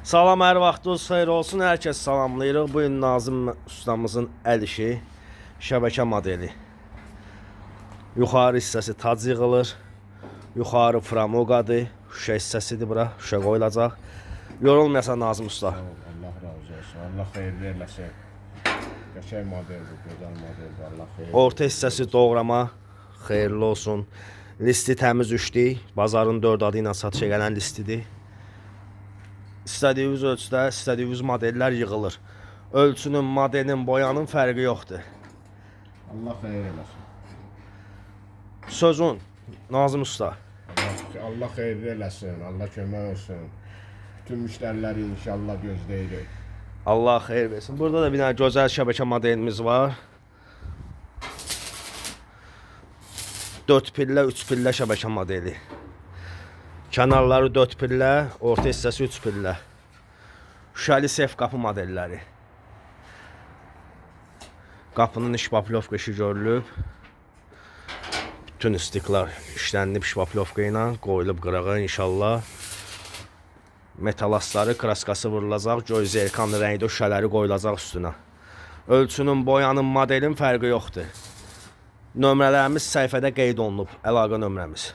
Salam, hər vaxtınız xeyir olsun. Hər kəs salamlayırıq. Bu gün Nazım ustamızın əl işi şəbəkə modeli. Yuxarı hissəsi tac yığılır. Yuxarı framoqadır. Şüşə hissəsidir bura. Şüşə qoyulacaq. Yorulmayasan Nazım usta. Allah razı olsun. Allah xeyir verməsin. Qəşəng modeldir, gözəl modeldir. Allah xeyir. Orta hissəsi doğrama. Xeyirli olsun. Listi təmiz üçlük. Bazarın 4 adı ilə satışa gələn listidir. İstədiyiniz ölçüdə, istədiyiniz modellər yığılır. Ölçünün, modelin, boyanın fərqi yoxdur. Allah xeyir eləsin. Sözün Nazım usta. Allah xeyir eləsin. Allah kömək olsun. Bütün müştəriləri inşallah gözləyirik. Allah xeyir versin. Burada da bir dənə gözəl şəbəkə modelimiz var. 4 pillə, 3 pillə şəbəkə modeli. Kənarları 4 pillə, orta hissəsi 3 pillə. Şüşəli sef qapı modelləri. Qapının şpaplovka işi görülüb. Bütün istiklar işlənib şpaplovka ilə qoyulub qırağa inşallah. Metal asları, kraskası vurulacaq, göy zerkan rəngdə şüşələri qoyulacaq üstünə. Ölçünün, boyanın, modelin fərqi yoxdur. Nömrələrimiz səhifədə qeyd olunub, əlaqə nömrəmiz.